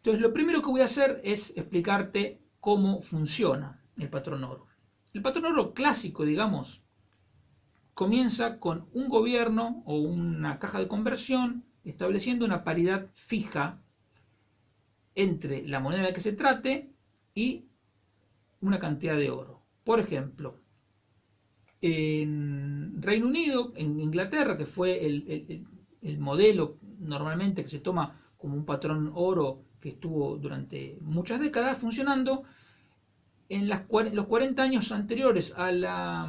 Entonces, lo primero que voy a hacer es explicarte cómo funciona el patrón oro. El patrón oro clásico, digamos, comienza con un gobierno o una caja de conversión estableciendo una paridad fija entre la moneda de la que se trate y una cantidad de oro. Por ejemplo, en Reino Unido, en Inglaterra, que fue el modelo normalmente que se toma como un patrón oro que estuvo durante muchas décadas funcionando, en los 40 años anteriores a la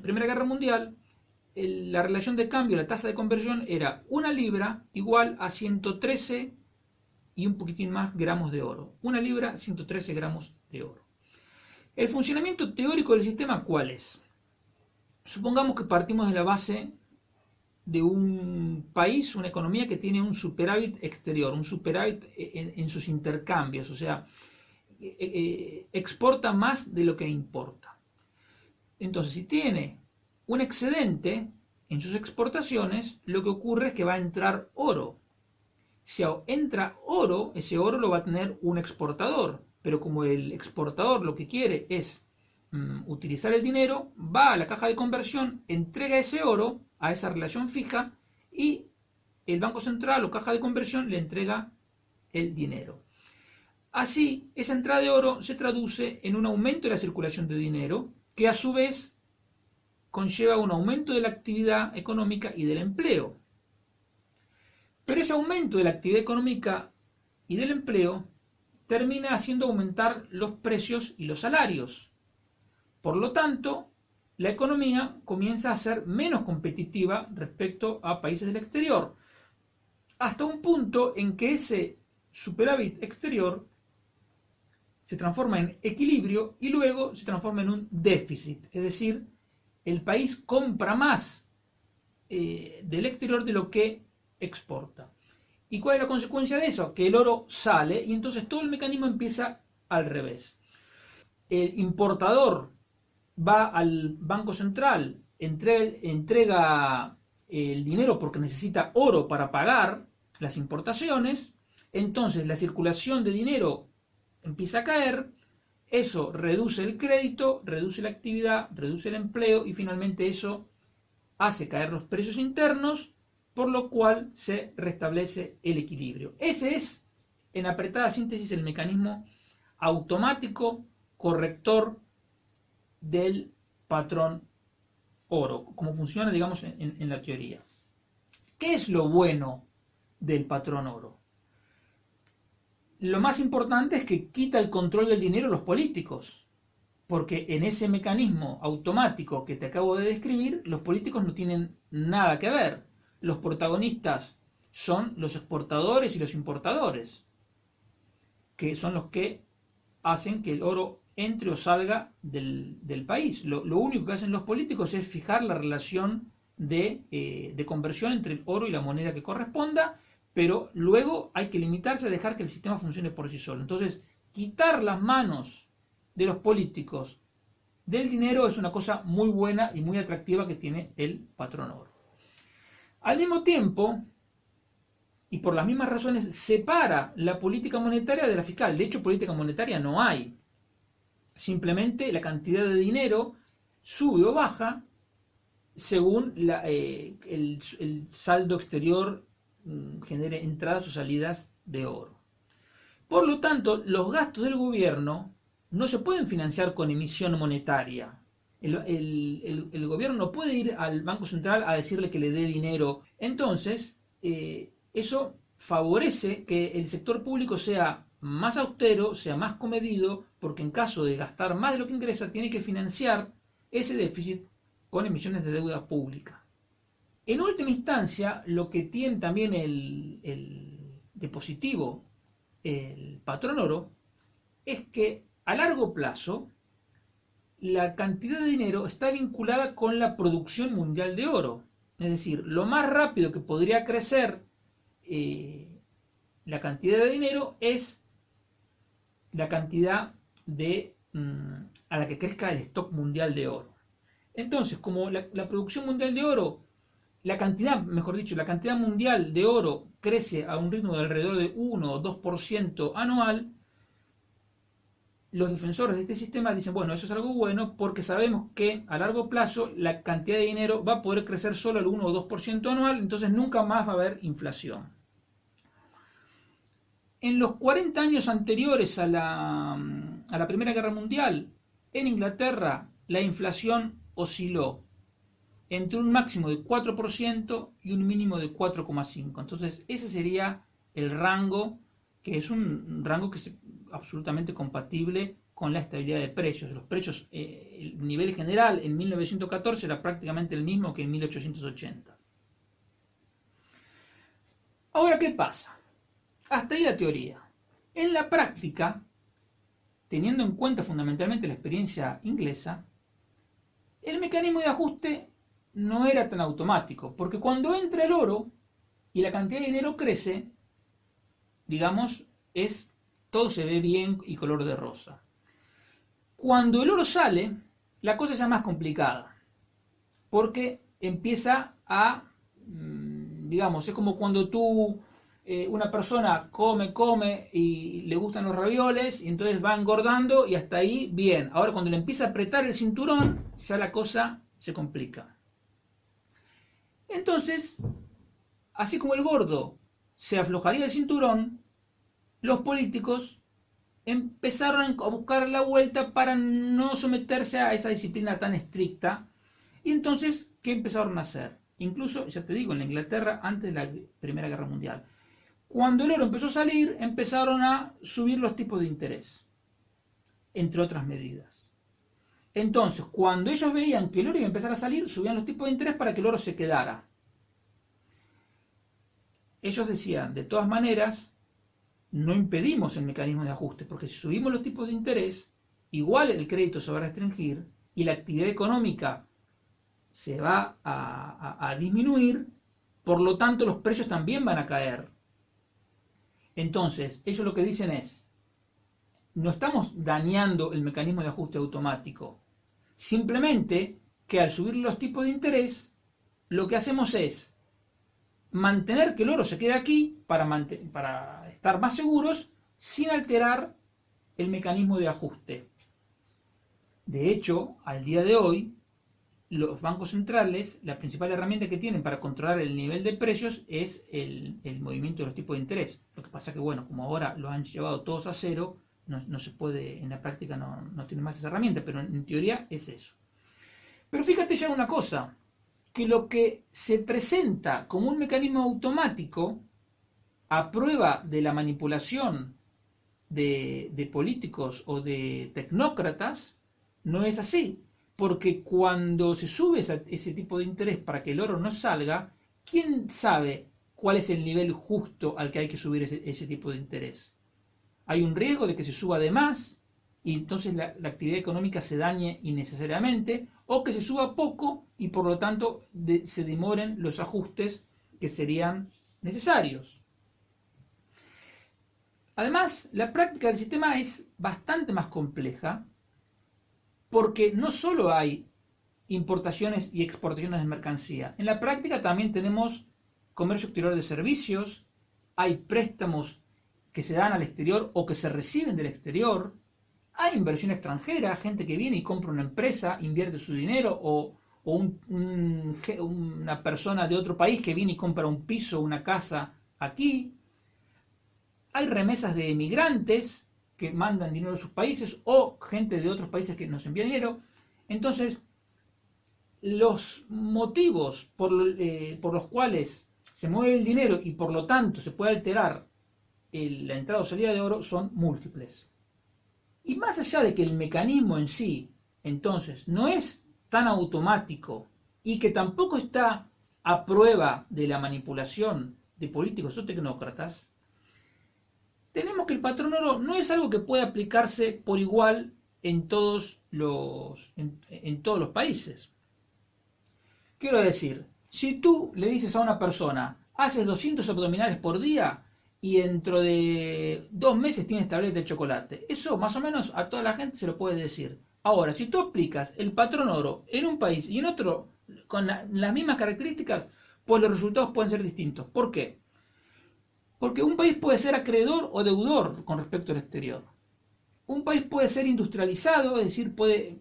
Primera Guerra Mundial, la relación de cambio, la tasa de conversión era una libra igual a 113 y un poquitín más gramos de oro. Una libra, 113 gramos de oro. El funcionamiento teórico del sistema, ¿cuál es? Supongamos que partimos de la base de un país, una economía que tiene un superávit exterior, un superávit en sus intercambios, o sea, exporta más de lo que importa. Entonces, si tiene un excedente en sus exportaciones, lo que ocurre es que va a entrar oro. Si entra oro, ese oro lo va a tener un exportador, pero como el exportador lo que quiere es utilizar el dinero, va a la caja de conversión, entrega ese oro a esa relación fija y el Banco Central o caja de conversión le entrega el dinero. Así, esa entrada de oro se traduce en un aumento de la circulación de dinero, que a su vez conlleva un aumento de la actividad económica y del empleo. Pero ese aumento de la actividad económica y del empleo termina haciendo aumentar los precios y los salarios. Por lo tanto, la economía comienza a ser menos competitiva respecto a países del exterior, hasta un punto en que ese superávit exterior se transforma en equilibrio y luego se transforma en un déficit, es decir, el país compra más del exterior de lo que exporta. ¿Y cuál es la consecuencia de eso? Que el oro sale y entonces todo el mecanismo empieza al revés. El importador va al Banco Central, entrega el dinero porque necesita oro para pagar las importaciones, entonces la circulación de dinero empieza a caer, eso reduce el crédito, reduce la actividad, reduce el empleo y finalmente eso hace caer los precios internos, por lo cual se restablece el equilibrio. Ese es, en apretada síntesis, el mecanismo automático corrector del patrón oro, como funciona, digamos, en la teoría. ¿Qué es lo bueno del patrón oro? Lo más importante es que quita el control del dinero a los políticos, porque en ese mecanismo automático que te acabo de describir, los políticos no tienen nada que ver. Los protagonistas son los exportadores y los importadores, que son los que hacen que el oro entre o salga del país. Lo único que hacen los políticos es fijar la relación de conversión entre el oro y la moneda que corresponda, pero luego hay que limitarse a dejar que el sistema funcione por sí solo. Entonces, quitar las manos de los políticos del dinero es una cosa muy buena y muy atractiva que tiene el patrón oro. Al mismo tiempo, y por las mismas razones, separa la política monetaria de la fiscal. De hecho, política monetaria no hay. Simplemente la cantidad de dinero sube o baja según el saldo exterior genere entradas o salidas de oro. Por lo tanto, los gastos del gobierno no se pueden financiar con emisión monetaria. El gobierno no puede ir al Banco Central a decirle que le dé dinero. Entonces, eso favorece que el sector público sea más austero, sea más comedido, porque en caso de gastar más de lo que ingresa, tiene que financiar ese déficit con emisiones de deuda pública. En última instancia, lo que tiene también de positivo el patrón oro es que a largo plazo la cantidad de dinero está vinculada con la producción mundial de oro. Es decir, lo más rápido que podría crecer la cantidad de dinero es la cantidad a la que crezca el stock mundial de oro. Entonces, como la producción mundial de oro, la cantidad mundial de oro crece a un ritmo de alrededor de 1 o 2% anual, los defensores de este sistema dicen, bueno, eso es algo bueno porque sabemos que a largo plazo la cantidad de dinero va a poder crecer solo al 1 o 2% anual, entonces nunca más va a haber inflación. En los 40 años anteriores a la Primera Guerra Mundial, en Inglaterra la inflación osciló entre un máximo de 4% y un mínimo de 4,5%. Entonces ese sería el rango, que es un rango que es absolutamente compatible con la estabilidad de precios. Los precios, el nivel general en 1914 era prácticamente el mismo que en 1880. Ahora, ¿qué pasa? Hasta ahí la teoría. En la práctica, teniendo en cuenta fundamentalmente la experiencia inglesa, el mecanismo de ajuste no era tan automático, porque cuando entra el oro y la cantidad de dinero crece, digamos, todo se ve bien y color de rosa. Cuando el oro sale, la cosa ya es más complicada, porque empieza a, digamos, es como cuando una persona come y le gustan los ravioles y entonces va engordando y hasta ahí bien. Ahora cuando le empieza a apretar el cinturón, ya la cosa se complica. Entonces, así como el gordo se aflojaría el cinturón, los políticos empezaron a buscar la vuelta para no someterse a esa disciplina tan estricta. Y entonces, ¿qué empezaron a hacer? Incluso, ya te digo, en la Inglaterra antes de la Primera Guerra Mundial. Cuando el oro empezó a salir, empezaron a subir los tipos de interés, entre otras medidas. Entonces, cuando ellos veían que el oro iba a empezar a salir, subían los tipos de interés para que el oro se quedara. Ellos decían, de todas maneras, no impedimos el mecanismo de ajuste, porque si subimos los tipos de interés, igual el crédito se va a restringir y la actividad económica se va a disminuir, por lo tanto los precios también van a caer. Entonces, ellos lo que dicen es, no estamos dañando el mecanismo de ajuste automático, simplemente que al subir los tipos de interés, lo que hacemos es mantener que el oro se quede aquí para estar más seguros sin alterar el mecanismo de ajuste. De hecho, al día de hoy, los bancos centrales, la principal herramienta que tienen para controlar el nivel de precios es el movimiento de los tipos de interés. Lo que pasa que, bueno, como ahora lo han llevado todos a cero, no se puede, en la práctica no tiene más esa herramienta, pero en teoría es eso. Pero fíjate ya una cosa, que lo que se presenta como un mecanismo automático a prueba de la manipulación de políticos o de tecnócratas no es así, porque cuando se sube ese tipo de interés para que el oro no salga, ¿quién sabe cuál es el nivel justo al que hay que subir ese tipo de interés? Hay un riesgo de que se suba de más y entonces la actividad económica se dañe innecesariamente, o que se suba poco y por lo tanto se demoren los ajustes que serían necesarios. Además, la práctica del sistema es bastante más compleja porque no solo hay importaciones y exportaciones de mercancía. En la práctica también tenemos comercio exterior de servicios, hay préstamos que se dan al exterior o que se reciben del exterior, hay inversión extranjera, gente que viene y compra una empresa, invierte su dinero, o una persona de otro país que viene y compra un piso, una casa aquí. Hay remesas de emigrantes que mandan dinero a sus países o gente de otros países que nos envía dinero. Entonces, los motivos por los cuales se mueve el dinero y por lo tanto se puede alterar la entrada o salida de oro son múltiples. Y más allá de que el mecanismo en sí, entonces, no es tan automático y que tampoco está a prueba de la manipulación de políticos o tecnócratas, tenemos que el patrón oro no es algo que pueda aplicarse por igual en todos los países. Quiero decir, si tú le dices a una persona, haces 200 abdominales por día y dentro de 2 meses tienes tableta de chocolate, eso más o menos a toda la gente se lo puede decir. Ahora, si tú aplicas el patrón oro en un país y en otro con las mismas características, pues los resultados pueden ser distintos. ¿Por qué? Porque un país puede ser acreedor o deudor con respecto al exterior. Un país puede ser industrializado, es decir, puede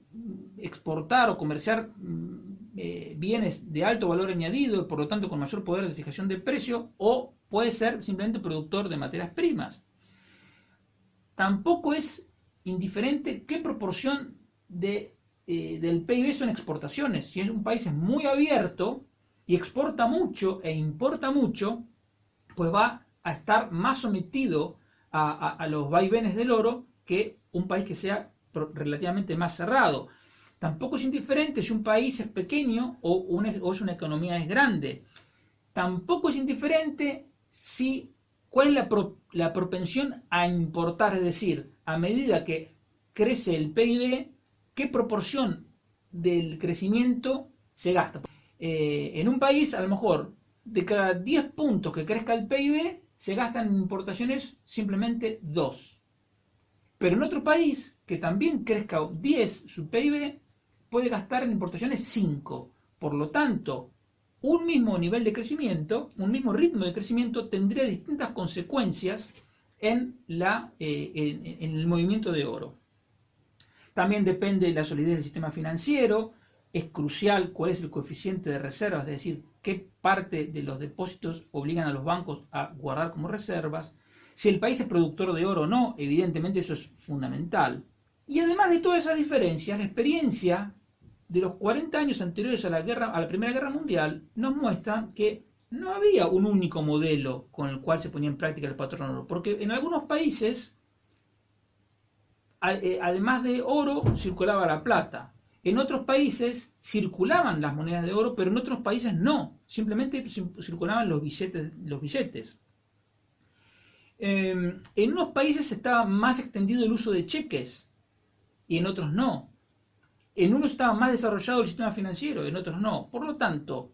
exportar o comerciar bienes de alto valor añadido y por lo tanto con mayor poder de fijación de precio, o puede ser simplemente productor de materias primas. Tampoco es indiferente qué proporción del PIB son exportaciones. Si un país es muy abierto y exporta mucho e importa mucho, pues va a estar más sometido a los vaivenes del oro que un país que sea relativamente más cerrado. Tampoco es indiferente si un país es pequeño o es una economía es grande. Tampoco es indiferente cuál es la propensión a importar, es decir, a medida que crece el PIB, qué proporción del crecimiento se gasta. En un país, a lo mejor, de cada 10 puntos que crezca el PIB, se gastan en importaciones simplemente 2. Pero en otro país, que también crezca 10 su PIB, puede gastar en importaciones 5. Por lo tanto, un mismo nivel de crecimiento, un mismo ritmo de crecimiento, tendría distintas consecuencias en el movimiento de oro. También depende de la solidez del sistema financiero. Es crucial cuál es el coeficiente de reservas, es decir, qué parte de los depósitos obligan a los bancos a guardar como reservas. Si el país es productor de oro o no, evidentemente eso es fundamental. Y además de todas esas diferencias, la experiencia de los 40 años anteriores a la Primera Guerra Mundial nos muestra que no había un único modelo con el cual se ponía en práctica el patrón oro, porque en algunos países, además de oro, circulaba la plata. En otros países circulaban las monedas de oro, pero en otros países no, simplemente circulaban los billetes. En unos países estaba más extendido el uso de cheques y en otros no. En unos estaba más desarrollado el sistema financiero, en otros no. Por lo tanto,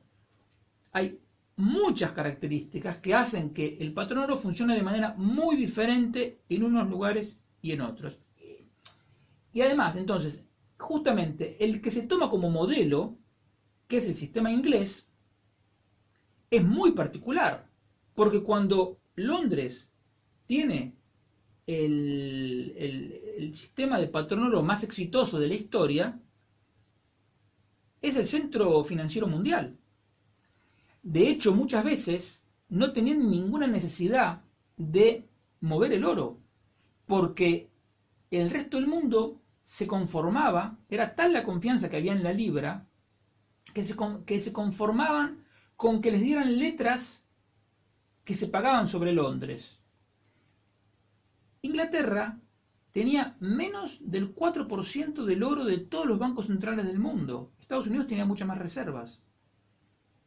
hay muchas características que hacen que el patrón oro funcione de manera muy diferente en unos lugares y en otros. Y además, entonces, justamente el que se toma como modelo, que es el sistema inglés, es muy particular, porque cuando Londres tiene el sistema de patrón oro más exitoso de la historia, es el centro financiero mundial. De hecho, muchas veces no tenían ninguna necesidad de mover el oro, porque el resto del mundo se conformaba, era tal la confianza que había en la libra, que se conformaban con que les dieran letras que se pagaban sobre Londres. Inglaterra tenía menos del 4% del oro de todos los bancos centrales del mundo. Estados Unidos tenía muchas más reservas.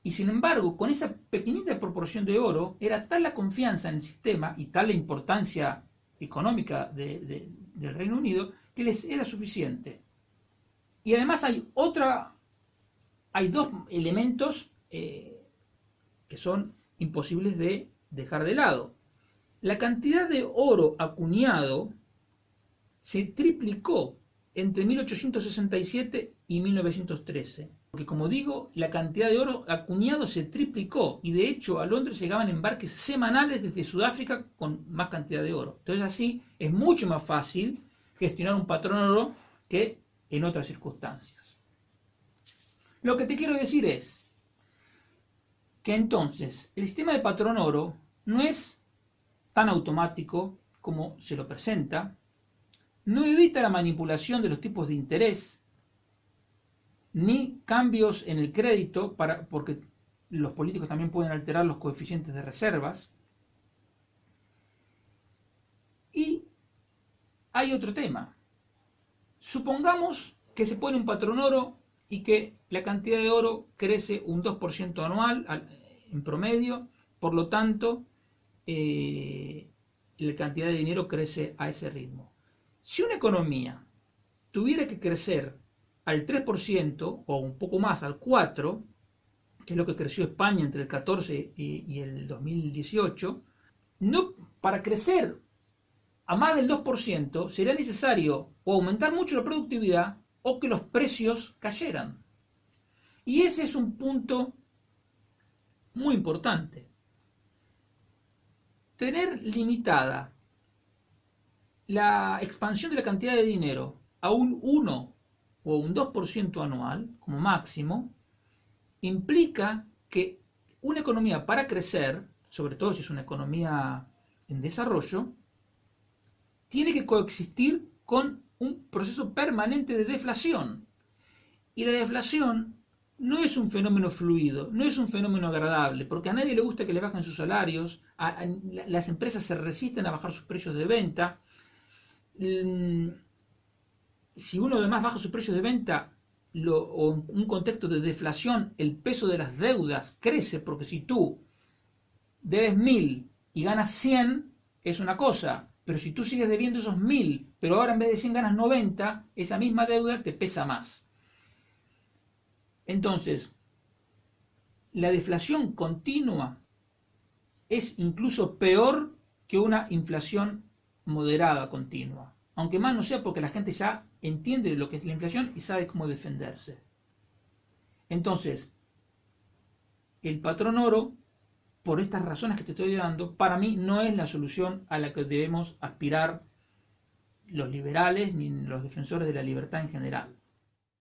Y sin embargo, con esa pequeñita proporción de oro, era tal la confianza en el sistema y tal la importancia económica del Reino Unido, que les era suficiente. Y además hay dos elementos que son imposibles de dejar de lado. La cantidad de oro acuñado se triplicó entre 1867 y 1913. Porque como digo, la cantidad de oro acuñado se triplicó y de hecho a Londres llegaban embarques semanales desde Sudáfrica con más cantidad de oro. Entonces así es mucho más fácil gestionar un patrón oro que en otras circunstancias. Lo que te quiero decir es que entonces el sistema de patrón oro no es tan automático como se lo presenta, no evita la manipulación de los tipos de interés, ni cambios en el crédito, porque los políticos también pueden alterar los coeficientes de reservas. Y hay otro tema. Supongamos que se pone un patrón oro y que la cantidad de oro crece un 2% anual en promedio, por lo tanto, la cantidad de dinero crece a ese ritmo. Si una economía tuviera que crecer al 3% o un poco más, al 4%, que es lo que creció España entre el 14 y el 2018, para crecer a más del 2% sería necesario o aumentar mucho la productividad o que los precios cayeran. Y ese es un punto muy importante. tener limitada la expansión de la cantidad de dinero a un 1 o un 2% anual, como máximo, implica que una economía para crecer, sobre todo si es una economía en desarrollo, tiene que coexistir con un proceso permanente de deflación. Y la deflación no es un fenómeno fluido, no es un fenómeno agradable, porque a nadie le gusta que le bajen sus salarios, las empresas se resisten a bajar sus precios de venta. Si uno además baja sus precios de venta, o en un contexto de deflación, el peso de las deudas crece, porque si tú debes 1000 y ganas 100, es una cosa, pero si tú sigues debiendo esos 1000, pero ahora en vez de 100 ganas 90, esa misma deuda te pesa más. Entonces, la deflación continua es incluso peor que una inflación moderada continua, aunque más no sea porque la gente ya entiende lo que es la inflación y sabe cómo defenderse. Entonces, el patrón oro, por estas razones que te estoy dando, para mí no es la solución a la que debemos aspirar los liberales ni los defensores de la libertad en general.